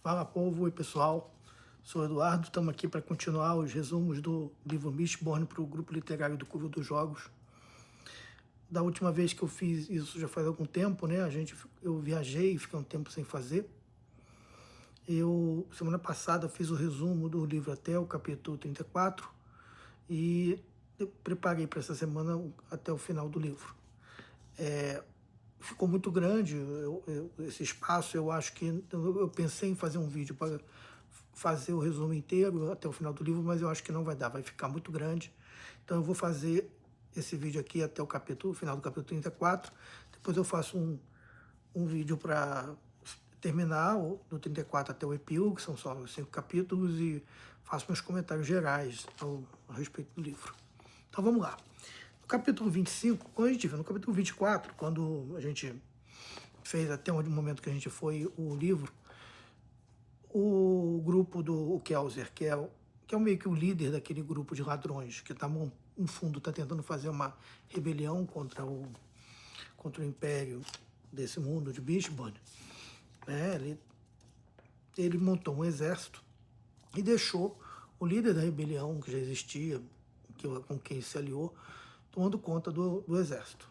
Fala, povo e pessoal, sou Eduardo, estamos aqui para continuar os resumos do livro Mistborn para o grupo literário do Curva dos Jogos. Da última vez que eu fiz isso já faz algum tempo, né? Eu viajei e fiquei um tempo sem fazer. Semana passada, fiz o resumo do livro até o capítulo 34 e eu preparei para essa semana até o final do livro. Ficou muito grande esse espaço, eu acho que eu pensei em fazer um vídeo para fazer o resumo inteiro até o final do livro, mas eu acho que não vai dar, vai ficar muito grande. Então eu vou fazer esse vídeo aqui até o final do capítulo 34, depois eu faço um vídeo para terminar do 34 até o epílogo, que são só 5 capítulos, e faço meus comentários gerais a respeito do livro. Então vamos lá. No capítulo 25, quando a gente viu no capítulo 24, quando a gente fez até o momento que a gente foi o livro, o grupo do Kelsier, que é meio que o líder daquele grupo de ladrões, que no fundo está tentando fazer uma rebelião contra o império desse mundo de Mistborn, né? Ele montou um exército e deixou o líder da rebelião, que já existia, com quem se aliou, tomando conta do exército.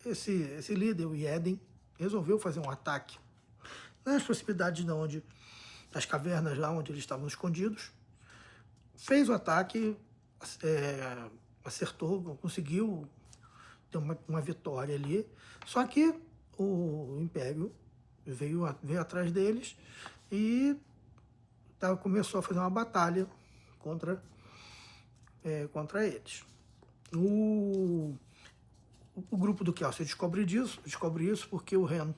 Esse líder, o Ieden, resolveu fazer um ataque nas proximidades das cavernas lá onde eles estavam escondidos. Fez o ataque, acertou, conseguiu ter uma vitória ali. Só que o Império veio atrás deles e começou a fazer uma batalha contra eles. O grupo do Kelsier descobre isso porque o Ren,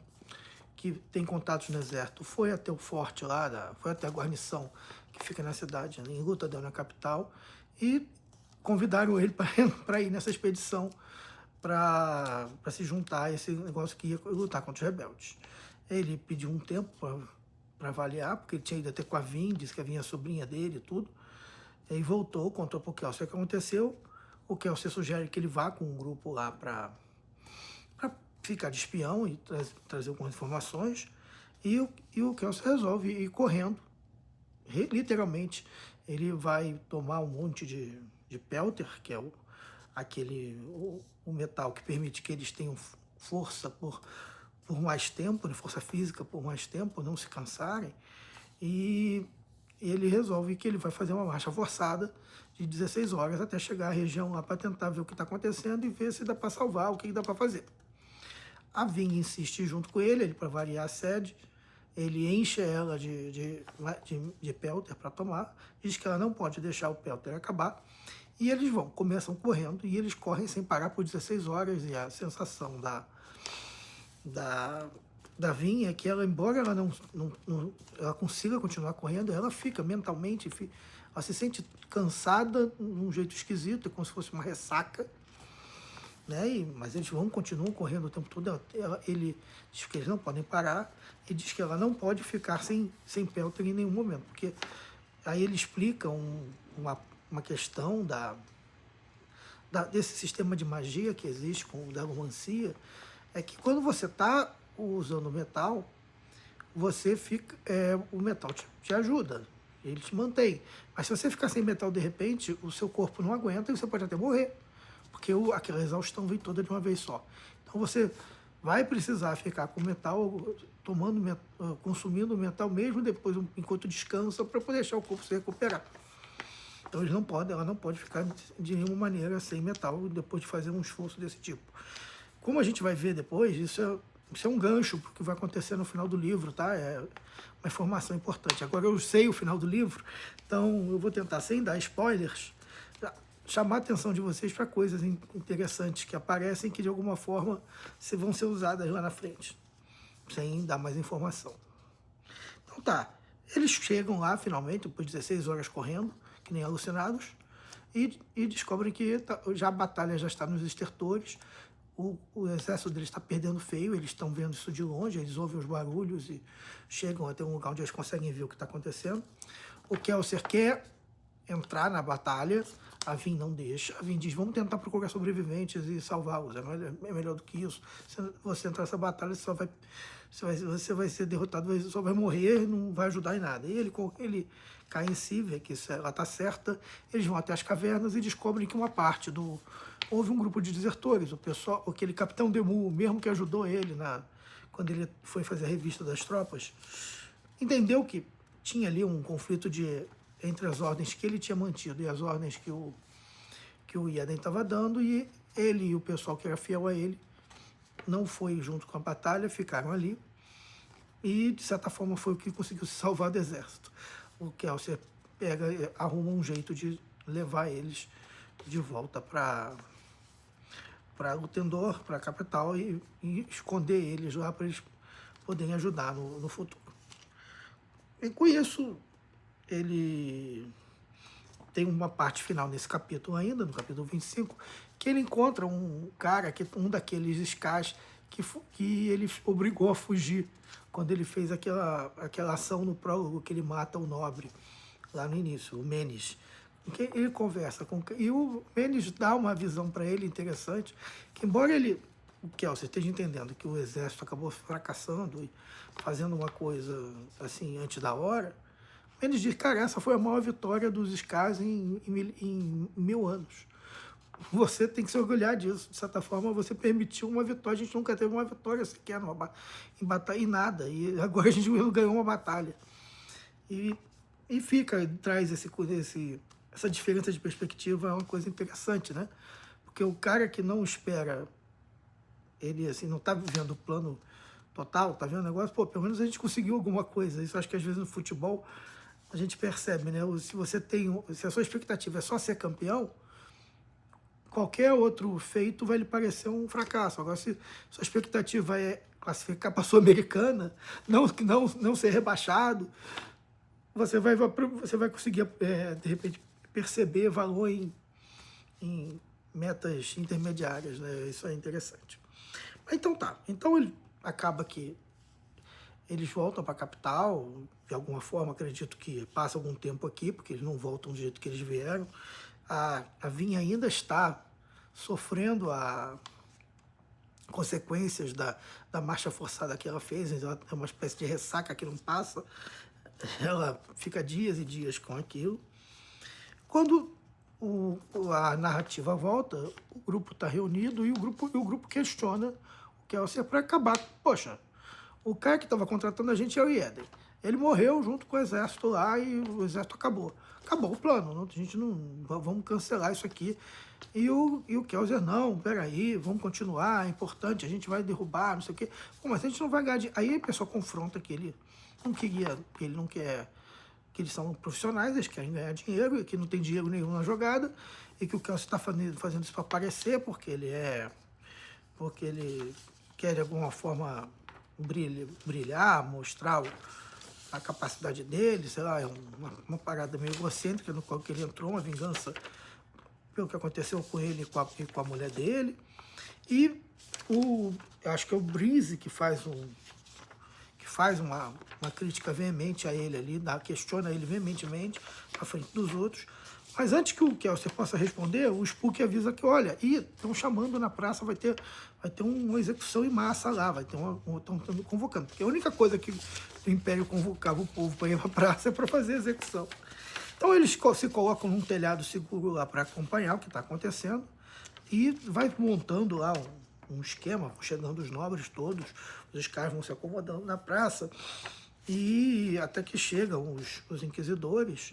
que tem contatos no exército, foi até o forte lá, foi até a guarnição que fica na cidade, em Luthadel, na capital, e convidaram ele para ir nessa expedição para se juntar a esse negócio que ia lutar contra os rebeldes. Ele pediu um tempo para avaliar, porque ele tinha ido até com a Vin, disse que a Vin é a sobrinha dele e tudo, e voltou, contou para o Kelsier o que aconteceu. O Kelsier sugere que ele vá com um grupo lá para ficar de espião e trazer algumas informações, e o Kelsier resolve ir correndo, literalmente. Ele vai tomar um monte de pelter, que é o metal que permite que eles tenham força por mais tempo, força física por mais tempo, não se cansarem, e ele resolve que ele vai fazer uma marcha forçada de 16 horas até chegar à região lá para tentar ver o que está acontecendo e ver se dá para salvar, o que dá para fazer. A Ving insiste junto com ele para variar a sede. Ele enche ela de pelter para tomar, diz que ela não pode deixar o pelter acabar, e eles começam correndo, e eles correm sem parar por 16 horas, e a sensação da Vin é que ela, embora ela ela consiga continuar correndo, ela fica mentalmente, ela se sente cansada de um jeito esquisito, como se fosse uma ressaca, né? Mas eles continuam correndo o tempo todo. Ele diz que eles não podem parar, e diz que ela não pode ficar sem pelter em nenhum momento, porque aí ele explica uma questão desse sistema de magia que existe com da romancia, é que quando você está usando metal, você fica, o metal te ajuda, ele te mantém. Mas se você ficar sem metal de repente, o seu corpo não aguenta e você pode até morrer, porque aquela exaustão vem toda de uma vez só. Então você vai precisar ficar com metal, consumindo metal mesmo depois, enquanto descansa, para poder deixar o corpo se recuperar. Então ela não pode ficar de nenhuma maneira sem metal depois de fazer um esforço desse tipo. Como a gente vai ver depois, isso é um gancho para o que vai acontecer no final do livro, tá? É uma informação importante. Agora eu sei o final do livro, então eu vou tentar, sem dar spoilers, chamar a atenção de vocês para coisas interessantes que aparecem, que de alguma forma vão ser usadas lá na frente, sem dar mais informação. Então tá, eles chegam lá finalmente, depois de 16 horas correndo, que nem alucinados, e descobrem que a batalha já está nos estertores. O exército deles está perdendo feio, eles estão vendo isso de longe, eles ouvem os barulhos e chegam até um lugar onde eles conseguem ver o que está acontecendo. O Kelsier quer entrar na batalha, A Vin não deixa. A Vin diz, vamos tentar procurar sobreviventes e salvá-los. É melhor do que isso. Se você entrar nessa batalha, você vai ser derrotado, você só vai morrer, não vai ajudar em nada. E ele cai em si, vê que ela está certa, eles vão até as cavernas e descobrem que uma parte do... Houve um grupo de desertores, o pessoal, aquele Capitão Demu, mesmo que ajudou ele quando ele foi fazer a revista das tropas, entendeu que tinha ali um conflito entre as ordens que ele tinha mantido e as ordens que o Yeden estava dando, e ele e o pessoal que era fiel a ele não foi junto com a batalha, ficaram ali, e de certa forma foi o que conseguiu se salvar do exército. O Kelsier arruma um jeito de levar eles de volta para Lutendor, para a capital, e esconder eles lá para eles poderem ajudar no futuro. E com isso, ele tem uma parte final nesse capítulo ainda, no capítulo 25, que ele encontra um cara, um daqueles Skars que ele obrigou a fugir quando ele fez aquela ação no prólogo que ele mata o nobre lá no início, o Menes. Ele conversa e o Menes dá uma visão para ele interessante, que embora o Kelsier esteja entendendo que o exército acabou fracassando e fazendo uma coisa assim antes da hora, Menes diz, cara, essa foi a maior vitória dos Skars em 1000 anos. Você tem que se orgulhar disso. De certa forma, você permitiu uma vitória. A gente nunca teve uma vitória sequer em batalha, em nada. E agora a gente ganhou uma batalha. E traz essa diferença de perspectiva, é uma coisa interessante, né? Porque o cara que não espera, ele assim, não está vivendo o plano total, está vendo o negócio, pô, pelo menos a gente conseguiu alguma coisa. Isso acho que às vezes no futebol a gente percebe, né? Se a sua expectativa é só ser campeão, qualquer outro feito vai lhe parecer um fracasso. Agora, se sua expectativa é classificar para a Sul-Americana, não ser rebaixado, você vai conseguir, de repente, perceber valor em metas intermediárias, né? Isso é interessante. Então tá. Então ele acaba que eles voltam para a capital, de alguma forma, acredito que passa algum tempo aqui, porque eles não voltam do jeito que eles vieram. A Vin ainda está sofrendo as consequências da marcha forçada que ela fez, ela é uma espécie de ressaca que não passa, ela fica dias e dias com aquilo. Quando a narrativa volta, o grupo está reunido e o grupo questiona o Kelsier para acabar. Poxa, o cara que estava contratando a gente é o Yeden. Ele morreu junto com o exército lá e o exército acabou. Acabou o plano, a gente não... Vamos cancelar isso aqui. E o Kelsier, não, peraí, vamos continuar, é importante, a gente vai derrubar, não sei o quê. Pô, mas a gente não vai ganhar... Aí a pessoa confronta que ele não quer... Que eles são profissionais, eles querem ganhar dinheiro, e que não tem dinheiro nenhum na jogada, e que o Kelsier está fazendo isso para aparecer, porque ele quer de alguma forma brilhar, mostrar a capacidade dele, sei lá, é uma parada meio egocêntrica no qual que ele entrou, uma vingança pelo que aconteceu com ele e com a mulher dele. E eu acho que é o Breeze que faz uma crítica veemente a ele ali, questiona ele veementemente à frente dos outros. Mas antes que o Kelsier possa responder, o Spook avisa que, olha, estão chamando na praça, vai ter uma execução em massa lá, estão convocando. Porque a única coisa que o Império convocava o povo para ir para a praça é para fazer execução. Então eles se colocam num telhado seguro lá para acompanhar o que está acontecendo e vai montando lá um esquema, chegando os nobres todos, os caras vão se acomodando na praça, e até que chegam os inquisidores,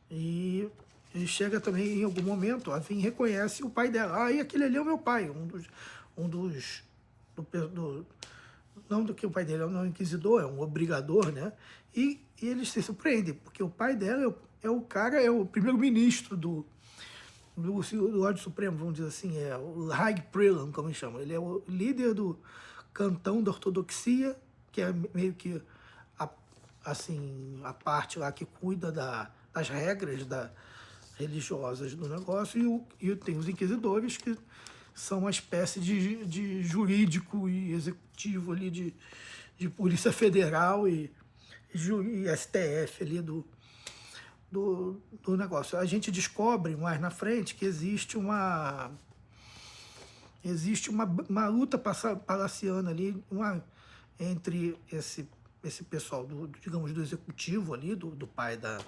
e chega também em algum momento, a Vin reconhece o pai dela. E aquele ali é o meu pai, não do que o pai dele não é um inquisidor, é um obrigador, né? E eles se surpreendem, porque o pai dela é o primeiro-ministro do Lorde Supremo, vamos dizer assim, é o High Prelan, como eles chamam. Ele é o líder do cantão da ortodoxia, que é meio que a parte lá que cuida das regras religiosas do negócio, e tem os inquisidores, que são uma espécie de jurídico e executivo ali de Polícia Federal e STF ali do negócio. A gente descobre mais na frente que existe uma luta palaciana ali, entre esse pessoal, digamos, do executivo ali, do pai da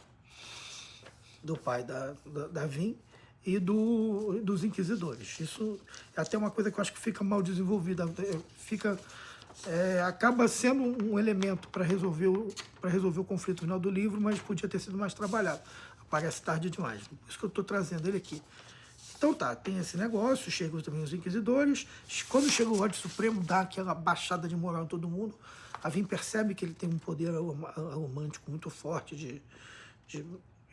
Vin e dos inquisidores. Isso é até uma coisa que eu acho que fica mal desenvolvida, acaba sendo um elemento para resolver o conflito final do livro, mas podia ter sido mais trabalhado. Aparece tarde demais, por isso que eu estou trazendo ele aqui. Então tá, tem esse negócio, chegam também os inquisidores. Quando chega o Lorde Supremo, dá aquela baixada de moral em todo mundo. A Vin percebe que ele tem um poder romântico muito forte de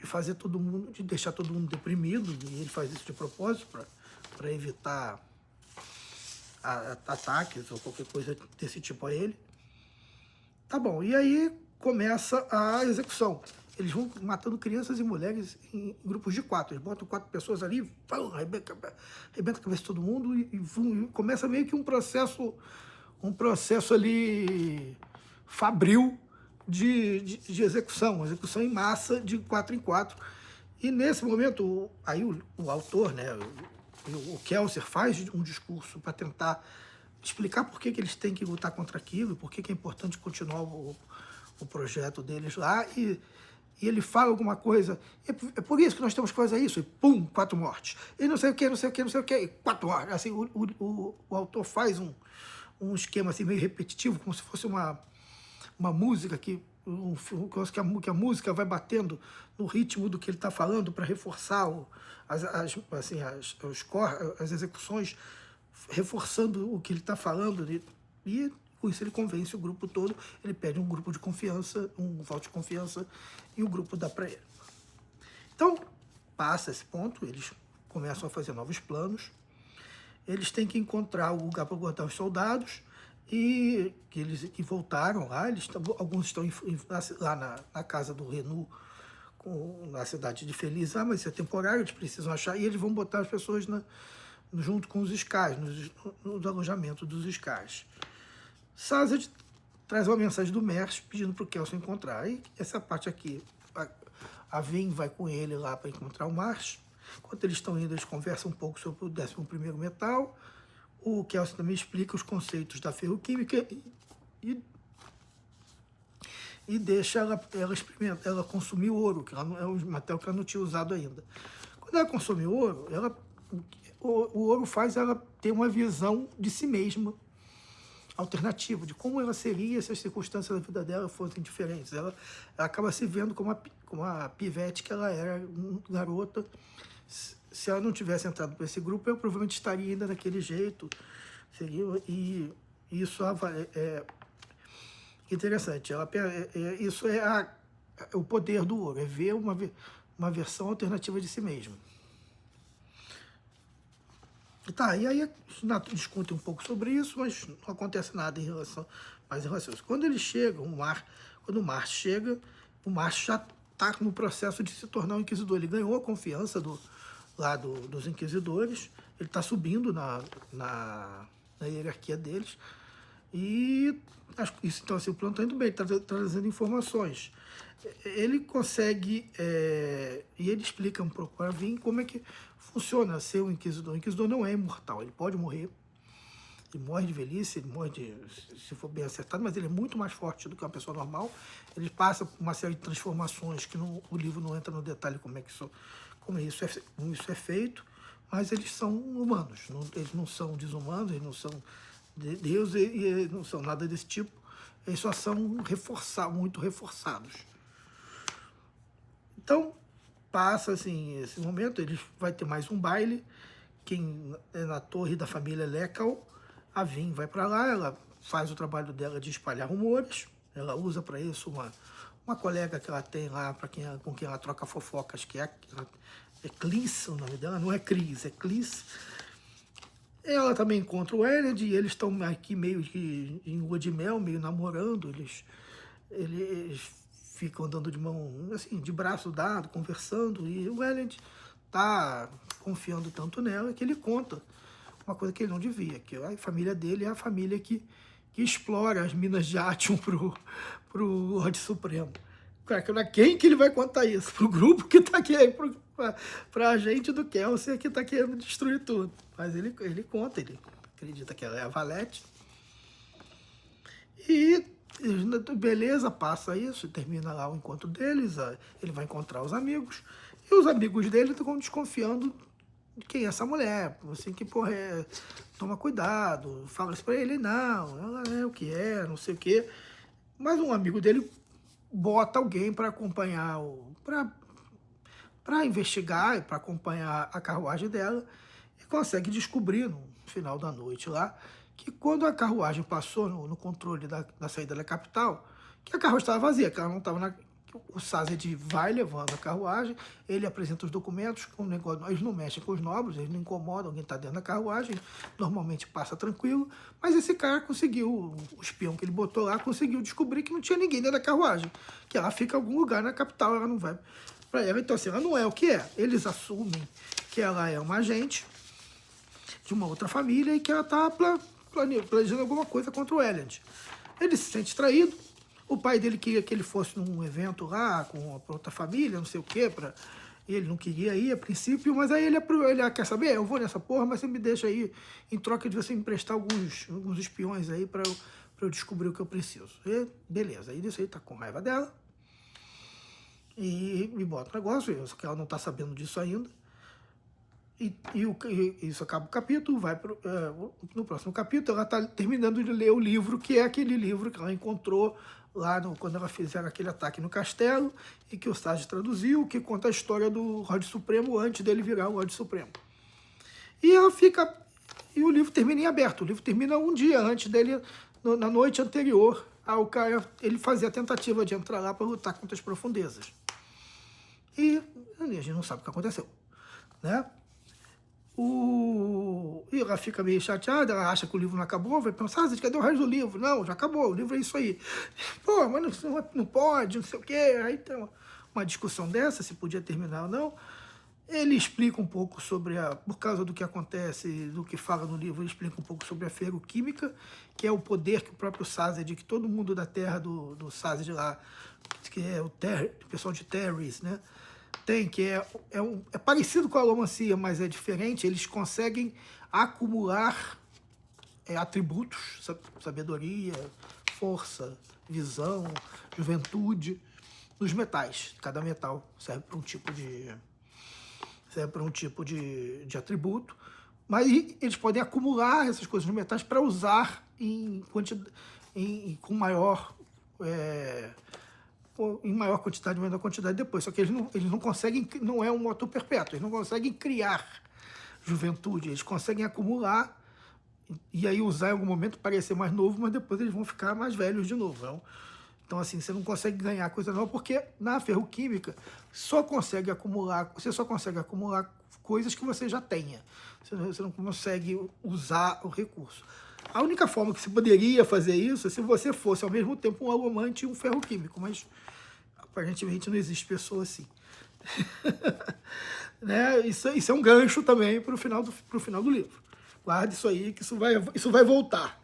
fazer todo mundo, de deixar todo mundo deprimido, e ele faz isso de propósito para evitar ataques ou qualquer coisa desse tipo a ele. Tá bom, e aí começa a execução. Eles vão matando crianças e mulheres em grupos de 4. Eles botam 4 pessoas ali, arrebenta a cabeça de todo mundo e começa meio que um processo ali fabril de execução em massa de 4 em 4. E nesse momento, aí o autor, né, o Kelsier, faz um discurso para tentar explicar por que eles têm que lutar contra aquilo, por que é importante continuar o projeto deles lá, e ele fala alguma coisa, é por isso que nós temos que fazer isso, e pum, 4 mortes. E não sei o que, e 4 mortes. Assim, o autor faz um esquema assim, meio repetitivo, como se fosse uma música que a música vai batendo no ritmo do que ele está falando para reforçar as execuções, reforçando o que ele está falando, e com isso ele convence o grupo todo. Ele pede um grupo de confiança, um voto de confiança, e o grupo dá para ele. Então, passa esse ponto, eles começam a fazer novos planos, eles têm que encontrar o lugar para guardar os soldados, e que voltaram lá, alguns estão lá na casa do Renu, na cidade de Feliz, mas isso é temporário, eles precisam achar, e eles vão botar as pessoas junto com os Skars, no alojamento dos Skars. Sazed traz uma mensagem do Mersh pedindo para o Kelsier encontrar. E essa parte aqui, a Vin vai com ele lá para encontrar o Marsh. Enquanto eles estão indo, eles conversam um pouco sobre o 11º metal. O Kelsier também explica os conceitos da ferroquímica e deixa ela experimentar, ela consumir ouro, que é um material que ela não tinha usado ainda. Quando ela consome ouro, o ouro faz ela ter uma visão de si mesma alternativa, de como ela seria se as circunstâncias da vida dela fossem diferentes. Ela acaba se vendo como a pivete que ela era, garota. Se ela não tivesse entrado para esse grupo, ela provavelmente estaria ainda daquele jeito. E isso é interessante. Isso é o poder do ouro, é ver uma versão alternativa de si mesma. Tá, e aí discutem um pouco sobre isso, mas não acontece nada em relação a isso. Quando eles chegam, quando o Marsh chega, o Marsh já está no processo de se tornar um inquisidor. Ele ganhou a confiança dos inquisidores, ele está subindo na hierarquia deles, e isso, então assim, o plano está indo bem, está trazendo informações. Ele consegue, e ele explica um pouco para Vin como é que funciona ser um inquisidor. O inquisidor não é imortal, ele pode morrer, ele morre de velhice, ele morre se for bem acertado, mas ele é muito mais forte do que uma pessoa normal. Ele passa por uma série de transformações que o livro não entra no detalhe como isso é feito, mas eles são humanos, eles não são desumanos, eles não são Deus e não são nada desse tipo, eles só são muito reforçados. Então, passa assim, esse momento, ele vai ter mais um baile, na torre da família Lekal. A Vin vai para lá, ela faz o trabalho dela de espalhar rumores, ela usa para isso uma colega que ela tem lá, com quem ela troca fofocas, que é Clis, o nome dela, não é Cris, é Clis. Ela também encontra o Elend, e eles estão aqui meio que em lua de mel, meio namorando, eles ficam andando de mão, assim, de braço dado, conversando, e o Elend tá confiando tanto nela que ele conta uma coisa que ele não devia, que a família dele é a família que explora as minas de Atium pro Lorde Supremo. Para quem que ele vai contar isso? Pro grupo que tá aqui, pra gente do Kelsey que tá querendo destruir tudo. Mas ele conta, ele acredita que ela é a Valete. E beleza, passa isso, termina lá o encontro deles, ele vai encontrar os amigos. E os amigos dele estão desconfiando de quem é essa mulher. Assim que, porra, toma cuidado, fala isso pra ele, não, ela é o que é, não sei o quê. Mas um amigo dele bota alguém para acompanhar, para investigar e para acompanhar a carruagem dela, e consegue descobrir no final da noite lá que quando a carruagem passou no controle da saída da capital, que a carruagem estava vazia, que ela não estava na. O Sazed vai levando a carruagem, ele apresenta os documentos, com o negócio, eles não mexem com os nobres, eles não incomodam, alguém está dentro da carruagem, normalmente passa tranquilo, mas esse cara conseguiu, o espião que ele botou lá, conseguiu descobrir que não tinha ninguém dentro da carruagem, que ela fica em algum lugar na capital, ela não vai para ela. Então assim, ela não é o que é, eles assumem que ela é uma agente de uma outra família e que ela está planejando alguma coisa contra o Elend. Ele se sente traído. O pai dele queria que ele fosse num evento lá com outra família, não sei o quê, ele não queria ir a princípio, mas aí ele quer saber, eu vou nessa porra, mas você me deixa aí em troca de você me emprestar alguns espiões aí para eu descobrir o que eu preciso. E beleza, aí disso aí tá com raiva dela e me bota o negócio, só que ela não tá sabendo disso ainda. E isso acaba o capítulo, no próximo capítulo ela está terminando de ler o livro, que é aquele livro que ela encontrou lá quando ela fizeram aquele ataque no castelo, e que o Sage traduziu, que conta a história do Rod Supremo antes dele virar o Rod Supremo. E ela fica. E o livro termina em aberto. O livro termina um dia antes dele, na noite anterior, ao cara ele fazer a tentativa de entrar lá para lutar contra as profundezas. E a gente não sabe o que aconteceu, né? E ela fica meio chateada, ela acha que o livro não acabou, vai pensar, cadê o resto do livro? Não, já acabou, o livro é isso aí. Pô, mas não pode, não sei o quê. Aí tem uma discussão dessa, se podia terminar ou não. Ele explica um pouco sobre por causa do que acontece, do que fala no livro, ele explica um pouco sobre a feroquímica, que é o poder que o próprio Sazed, que todo mundo da terra do Sazed lá, que é o pessoal de Terris, né? Tem, que é parecido com a alomancia, mas é diferente. Eles conseguem acumular atributos, sabedoria, força, visão, juventude, nos metais. Cada metal serve para um tipo de atributo, mas eles podem acumular essas coisas nos metais para usar com maior em maior quantidade, menor quantidade depois. Só que eles não conseguem, não é um moto perpétuo, eles não conseguem criar juventude, eles conseguem acumular e aí usar em algum momento, parecer mais novo, mas depois eles vão ficar mais velhos de novo. Então, assim, você não consegue ganhar coisa nova, porque na ferroquímica você só consegue acumular coisas que você já tenha. Você não consegue usar o recurso. A única forma que você poderia fazer isso é se você fosse ao mesmo tempo um alomante e um ferroquímico, mas aparentemente não existe pessoa assim. Né? Isso é um gancho também para o final do livro. Guarde isso aí, que isso vai voltar.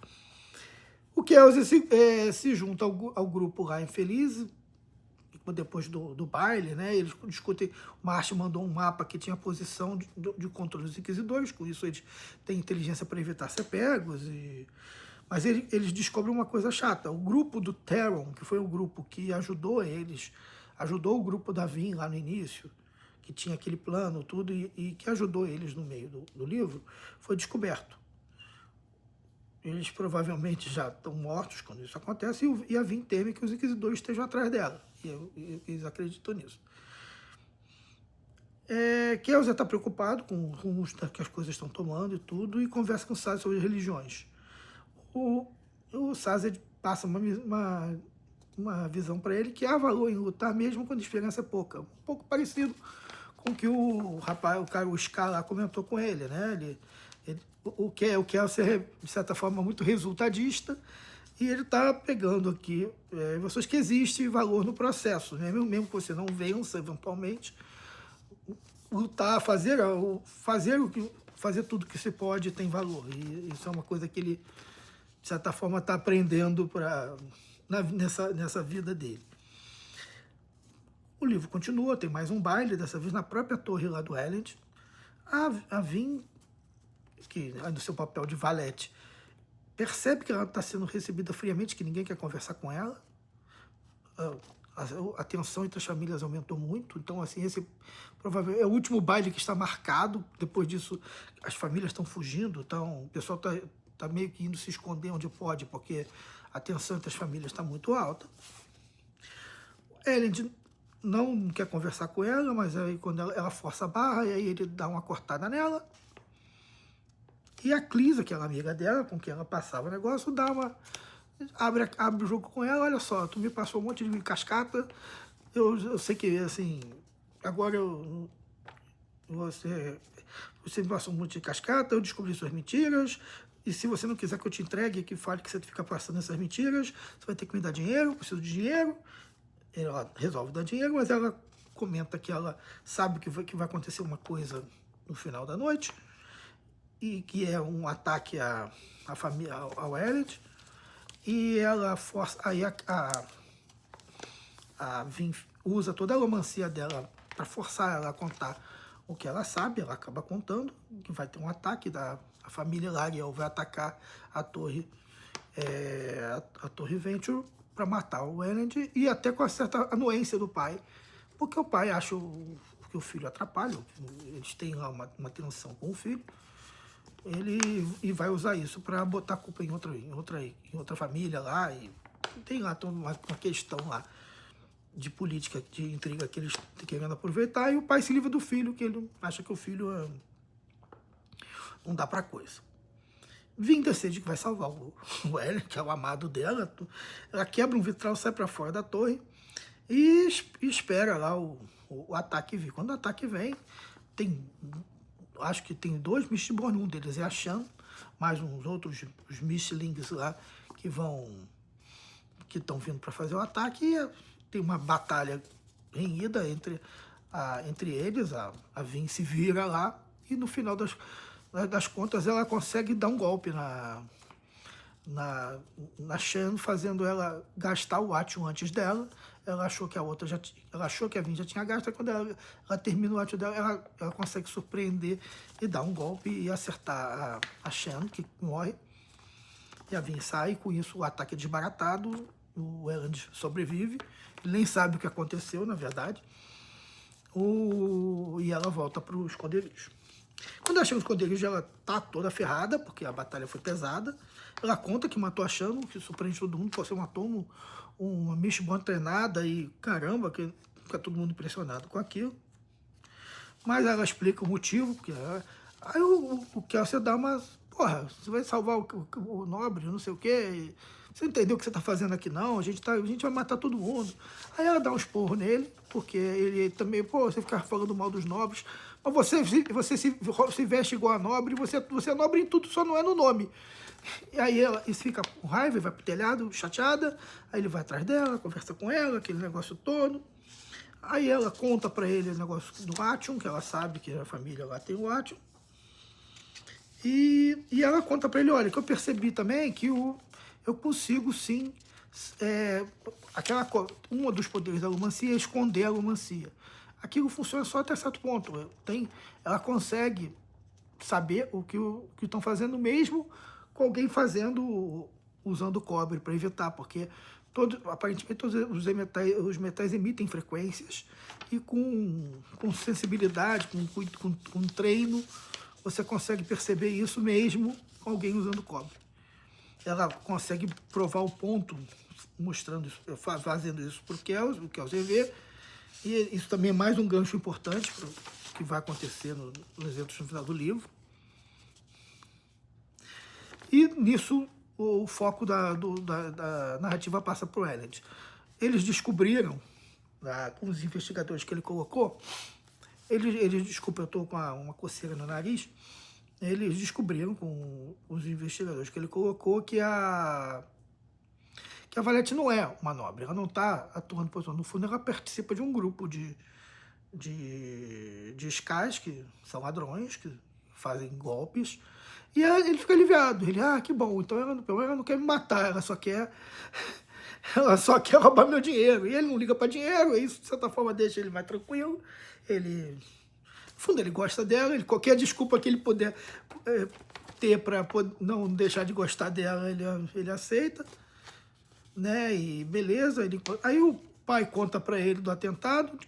O Kelsey se junta ao grupo lá infeliz, depois do baile, né? Eles discutem. O Marsh mandou um mapa que tinha a posição de controle dos inquisidores, com isso eles têm inteligência para evitar ser pegos. Mas eles descobrem uma coisa chata. O grupo do Theron, que foi o grupo que ajudou o grupo da Vin lá no início, que tinha aquele plano, tudo, e que ajudou eles no meio do livro, foi descoberto. Eles provavelmente já estão mortos quando isso acontece, e a Vin teme que os inquisidores estejam atrás dela. E eles acreditam nisso. Kelsey está preocupado com o rumo que as coisas estão tomando e tudo, e conversa com o Sazed sobre religiões. O Sazed passa uma visão para ele que há valor em lutar mesmo quando a diferença é pouca. Um pouco parecido com o que o Scar comentou com ele, né? O Kelsey é, de certa forma, muito resultadista, e ele está pegando aqui pessoas que existe valor no processo, né? Mesmo que você não vença eventualmente, lutar, fazer tudo que se pode tem valor. E isso é uma coisa que ele, de certa forma, está aprendendo nessa vida dele. O livro continua, tem mais um baile, dessa vez na própria torre lá do Elend. A Vin, que é do seu papel de valete, percebe que ela está sendo recebida friamente, que ninguém quer conversar com ela. A tensão entre as famílias aumentou muito, então assim, esse provavelmente é o último baile que está marcado. Depois disso, as famílias estão fugindo, então o pessoal está meio que indo se esconder onde pode, porque a tensão entre as famílias está muito alta. Elend não quer conversar com ela, mas aí quando ela força a barra, e aí ele dá uma cortada nela. E a Clisa, que é a amiga dela, com quem ela passava o negócio, abre o jogo com ela. Olha só, tu me passou um monte de cascata, eu sei que, assim, agora você me passou um monte de cascata, eu descobri suas mentiras, e se você não quiser que eu te entregue, que fale que você fica passando essas mentiras, você vai ter que me dar dinheiro, eu preciso de dinheiro. Ela resolve dar dinheiro, mas ela comenta que ela sabe que vai acontecer uma coisa no final da noite, e que é um ataque à família, ao Elend, e ela força, aí a Vin usa toda a romancia dela para forçar ela a contar o que ela sabe. Ela acaba contando que vai ter um ataque a família Lariel vai atacar a torre Venture para matar o Elend, e até com uma certa anuência do pai, porque o pai acha que o filho atrapalha, eles têm lá uma tensão com o filho, e vai usar isso para botar a culpa em outra família lá, e tem lá toda uma questão lá de política, de intriga que eles estão querendo aproveitar, e o pai se livra do filho, que ele acha que o filho não dá para coisa. Vin decide que vai salvar o Elend, que é o amado dela. Ela quebra um vitral, sai para fora da torre e espera lá o ataque vir. Quando o ataque vem, acho que tem 2 Mistborn, um deles é a Shan, mais uns outros, os Mistlings lá, que estão vindo para fazer o ataque, e tem uma batalha renhida entre eles. A Vin se vira lá, e no final das contas ela consegue dar um golpe na Shan, fazendo ela gastar o Atium antes dela. Ela achou que a Vin já tinha gasto, e quando ela termina o Atium dela, ela consegue surpreender e dar um golpe e acertar a Shan, que morre. E a Vin sai, e com isso o ataque é desbaratado, o Elend sobrevive, ele nem sabe o que aconteceu, na verdade, e ela volta para o esconderijo. Quando ela chega no esconderijo, ela tá toda ferrada, porque a batalha foi pesada. Ela conta que matou a Shan, que surpreende todo mundo, você matou uma Mistborn treinada, e caramba, que fica todo mundo impressionado com aquilo. Mas ela explica o motivo, porque aí o Kelsier dá uma... Porra, você vai salvar o nobre, não sei o quê, você entendeu o que você tá fazendo aqui não? A gente vai matar todo mundo. Aí ela dá um esporro nele, porque ele também, você ficar falando mal dos nobres, mas você se veste igual a nobre, você é nobre em tudo, só não é no nome. E aí ela fica com raiva, vai pro telhado, chateada, aí ele vai atrás dela, conversa com ela, aquele negócio todo. Aí ela conta pra ele o negócio do Atium, que ela sabe que a família lá tem o Atium. E ela conta pra ele, olha, que eu percebi também que eu consigo sim, uma dos poderes da Lumancia é esconder a Lumancia. Aquilo funciona só até certo ponto. Ela consegue saber o que estão fazendo, mesmo com alguém usando cobre para evitar, porque aparentemente todos os metais emitem frequências, e com sensibilidade, com treino, você consegue perceber isso mesmo com alguém usando cobre. Ela consegue provar o ponto, mostrando isso, fazendo isso para o Kelsier vê, e isso também é mais um gancho importante para o que vai acontecer nos eventos no final do livro. E nisso o foco da narrativa passa para o Elend. Eles descobriram, com os investigadores que ele colocou, desculpa, eu estou com uma coceira no nariz, eles descobriram com os investigadores que ele colocou que a Valete não é uma nobre, ela não está atuando por no fundo, ela participa de um grupo de Skys, que são ladrões, que fazem golpes, e aí ele fica aliviado, que bom, então ela não quer me matar, ela só quer ela só quer roubar meu dinheiro. E ele não liga para dinheiro, isso de certa forma deixa ele mais tranquilo. Ele, no fundo, ele gosta dela, qualquer desculpa que ele puder ter para não deixar de gostar dela, ele aceita, né? E beleza, aí o pai conta para ele do atentado,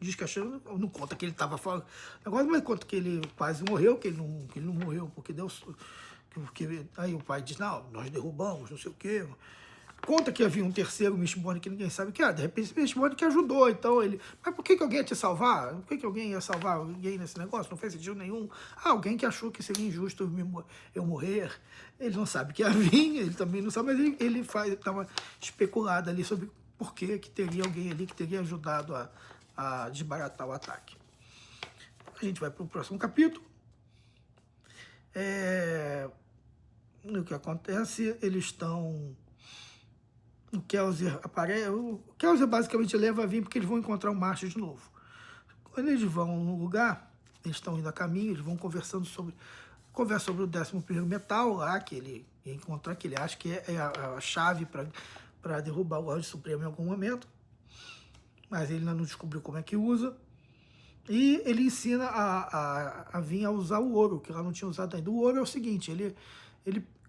diz que achando, não conta que ele estava falando agora, mas conta que ele quase morreu, que ele não morreu porque deu... aí o pai diz, não, nós derrubamos, não sei o quê. Conta que havia um terceiro Mistborn que ninguém sabe que é. De repente, esse Mistborn que ajudou. Então ele... Mas por que alguém ia te salvar? Por que alguém ia salvar alguém nesse negócio? Não fez sentido nenhum. Alguém que achou que seria injusto eu morrer. Ele não sabe que ia vir, ele também não sabe, mas ele dá uma especulada ali sobre por que teria alguém ali que teria ajudado a desbaratar o ataque. A gente vai para o próximo capítulo. O que acontece, eles estão... O Kelsier aparece. O Kelsier basicamente leva a vir porque eles vão encontrar o Marsh de novo. Quando eles vão no lugar, eles estão indo a caminho, eles vão conversando sobre o 11º metal lá, que ele ia encontrar, que ele acha que é a chave para derrubar o Anjo Supremo em algum momento. Mas ele ainda não descobriu como é que usa. E ele ensina a vir a usar o ouro, que ela não tinha usado ainda. O ouro é o seguinte,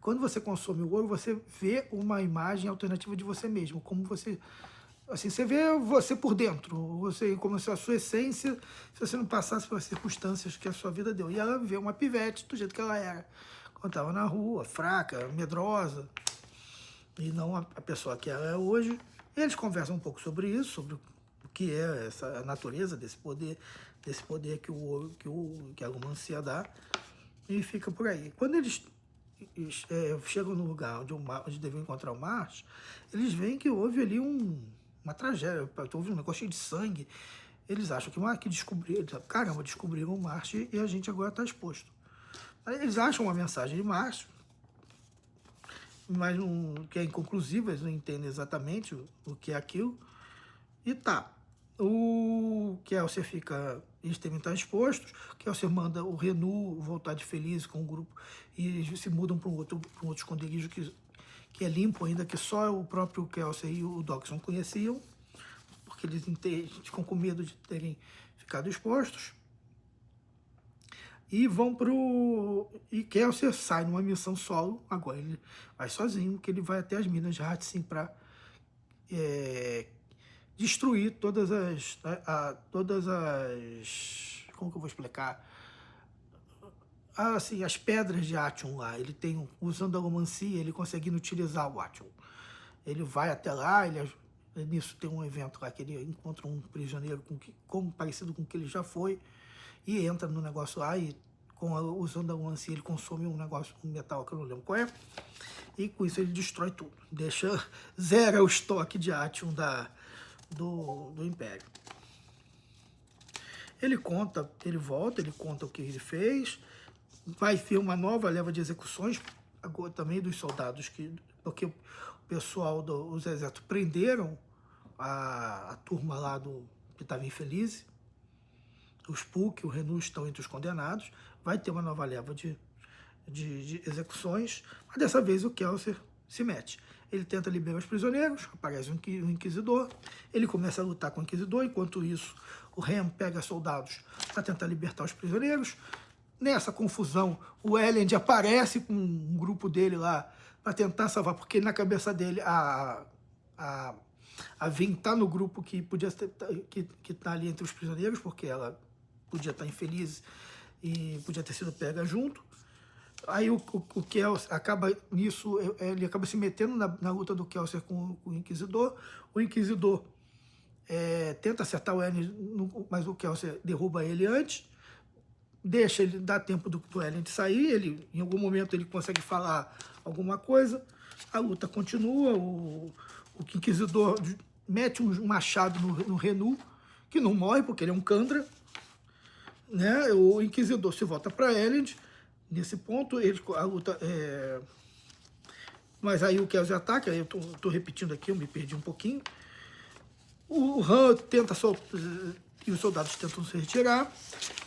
quando você consome o ouro, você vê uma imagem alternativa de você mesmo, como você... Assim, você vê você por dentro, como se a sua essência, se você não passasse pelas circunstâncias que a sua vida deu. E ela vê uma pivete do jeito que ela era, quando estava na rua, fraca, medrosa, e não a pessoa que ela é hoje. E eles conversam um pouco sobre isso, sobre o que é essa natureza desse poder que a Alumancia dá, e fica por aí. Quando eles chegam no lugar onde devem encontrar o Marsh, eles veem que houve ali uma tragédia, houve um negócio cheio de sangue. Eles acham que descobriram, caramba, descobriram o Marsh e a gente agora está exposto. Aí eles acham uma mensagem de Marsh, mas que é inconclusiva, eles não entendem exatamente o que é aquilo. E tá, o Kelsier eles também estão expostos, o Kelsier manda o Renu voltar de feliz com o grupo, e eles se mudam para um outro esconderijo que é limpo ainda, que só o próprio Kelsier e o Dockson conheciam, porque eles ficam com medo de terem ficado expostos. E e Kelsier sai numa missão solo, agora ele vai sozinho, que ele vai até as minas de Hatsin para destruir todas as... Como que eu vou explicar? Assim, as pedras de Atium lá. Ele tem, usando a Alumancia, ele conseguindo utilizar o Atium. Ele vai até lá, nisso tem um evento lá que ele encontra um prisioneiro parecido com o que ele já foi, e entra no negócio lá, e usando a Alumancia ele consome um metal que eu não lembro qual é, e com isso ele destrói tudo. Zera o estoque de Atium do Império. Ele volta, ele conta o que ele fez, vai ter uma nova leva de execuções, agora também dos soldados, porque o pessoal dos exércitos prenderam a turma lá que estava infeliz, os Puk, o Renu estão entre os condenados, vai ter uma nova leva de execuções, mas dessa vez o Kelsier se mete. Ele tenta liberar os prisioneiros, aparece um inquisidor, ele começa a lutar com o inquisidor, enquanto isso o Rem pega soldados para tentar libertar os prisioneiros. Nessa confusão, o Elend aparece com um grupo dele lá para tentar salvar, porque na cabeça dele a Vin está no grupo que podia que tá ali entre os prisioneiros, porque ela podia estar infeliz e podia ter sido pega junto. Aí o Kelsier acaba nisso, ele acaba se metendo na luta do Kelsier com o Inquisidor. O Inquisidor tenta acertar o Elend, mas o Kelsier derruba ele antes, dá tempo do Elend sair, em algum momento ele consegue falar alguma coisa, a luta continua, o Inquisidor mete um machado no Renu, que não morre porque ele é um Kandra, né? O Inquisidor se volta para Elend. Nesse ponto, a luta mas aí o Kelsier ataca, eu tô repetindo aqui, eu me perdi um pouquinho. O Han tenta e os soldados tentam se retirar.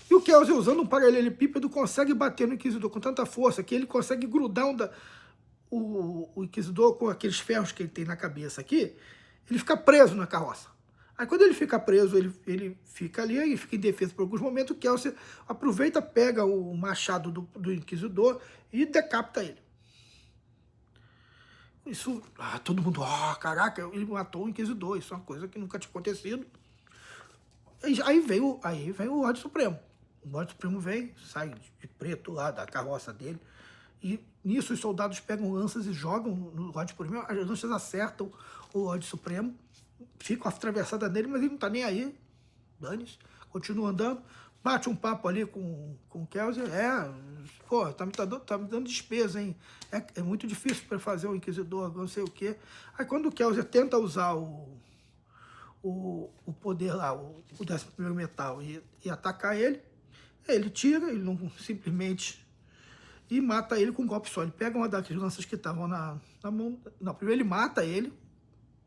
E o Kelsier, usando um paralelepípedo, consegue bater no Inquisidor com tanta força que ele consegue grudar o Inquisidor, com aqueles ferros que ele tem na cabeça aqui, ele fica preso na carroça. Aí quando ele fica preso, ele fica ali, ele fica indefeso por alguns momentos, o Kelsier aproveita, pega o machado do Inquisidor e decapita ele. Isso, todo mundo, caraca, ele matou o Inquisidor, isso é uma coisa que nunca tinha acontecido. Aí vem o Lorde Supremo. O Lorde Supremo vem, sai de preto lá da carroça dele, e nisso os soldados pegam lanças e jogam no Lorde Supremo, as lanças acertam o Lorde Supremo, ficam atravessadas nele, mas ele não tá nem aí, dane-se, continua andando, bate um papo ali com o Kelsier, pô, tá me dando despesa, hein, é muito difícil para fazer o Inquisidor, não sei o quê. Aí quando o Kelsier tenta usar o poder lá, o 11º metal, e atacar ele tira, ele não simplesmente, e mata ele com um golpe só. Ele pega uma das lanças que estavam na mão, não, primeiro ele mata ele,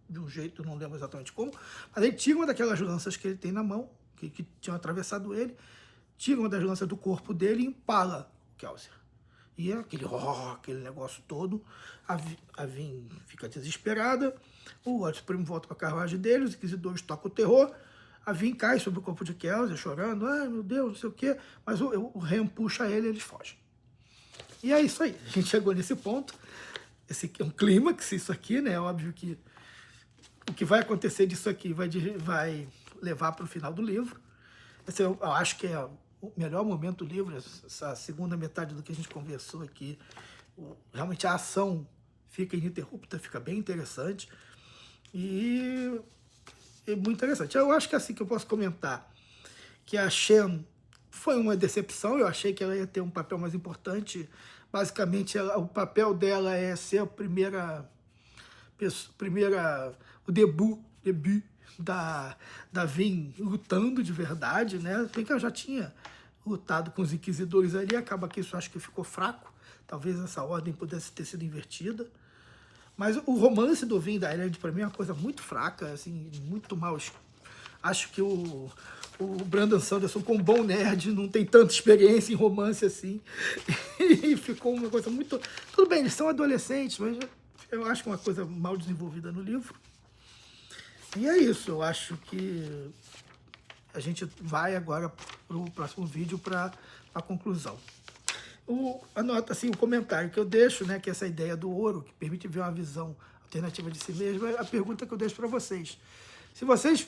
de um jeito, eu não lembro exatamente como, mas ele tira uma daquelas lanças que ele tem na mão, que tinham atravessado ele, tira uma das lanças do corpo dele e empala o Kelsier. E aquele negócio todo, a Vin fica desesperada, o Lorde Supremo volta para a carruagem dele, os Inquisidores tocam o terror, a Vin cai sobre o corpo de Kelsier, chorando, ai meu Deus, não sei o quê, mas o Rem puxa ele e eles fogem. E é isso aí, a gente chegou nesse ponto, esse é um clímax, isso aqui, né, óbvio que o que vai acontecer disso aqui vai levar para o final do livro. Esse eu acho que é o melhor momento do livro, essa segunda metade do que a gente conversou aqui. Realmente a ação fica ininterrupta, fica bem interessante. E é muito interessante. Eu acho que é assim que eu posso comentar, que a Shen foi uma decepção, eu achei que ela ia ter um papel mais importante. Basicamente, o papel dela é ser a o debut da Vin lutando de verdade, né? Bem que ela já tinha lutado com os Inquisidores ali, acaba que isso acho que ficou fraco, talvez essa ordem pudesse ter sido invertida. Mas o romance do Vin e da Eilend, para mim, é uma coisa muito fraca, assim, muito mal. Acho que o Brandon Sanderson, como bom nerd, não tem tanta experiência em romance assim, e ficou uma coisa muito... Tudo bem, eles são adolescentes, mas eu acho que é uma coisa mal desenvolvida no livro. E é isso, eu acho que a gente vai agora para o próximo vídeo para a conclusão. Anota assim, o comentário que eu deixo, né, que é essa ideia do ouro, que permite ver uma visão alternativa de si mesmo, é a pergunta que eu deixo para vocês. Se vocês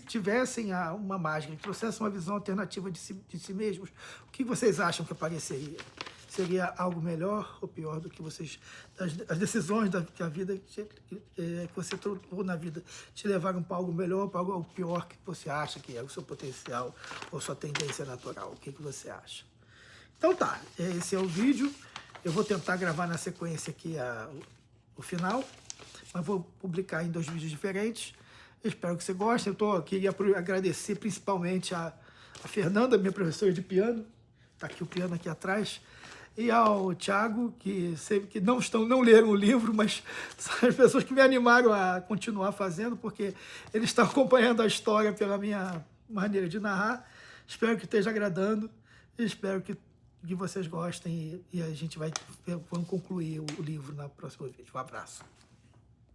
tivessem uma mágica que trouxesse uma visão alternativa de si mesmos, o que vocês acham que apareceria? Seria algo melhor ou pior do que vocês... As decisões que a vida que você tomou na vida te levaram para algo melhor ou para algo pior que você acha que é o seu potencial ou sua tendência natural? O que você acha? Então tá, esse é o vídeo. Eu vou tentar gravar na sequência aqui o final, mas vou publicar em 2 vídeos diferentes. Eu espero que você goste. Queria agradecer principalmente a Fernanda, minha professora de piano. Está aqui o piano aqui atrás. E ao Thiago, que não leram o livro, mas são as pessoas que me animaram a continuar fazendo, porque eles estão acompanhando a história pela minha maneira de narrar. Espero que esteja agradando e espero que vocês gostem e a gente vamos concluir o livro no próximo vídeo. Um abraço.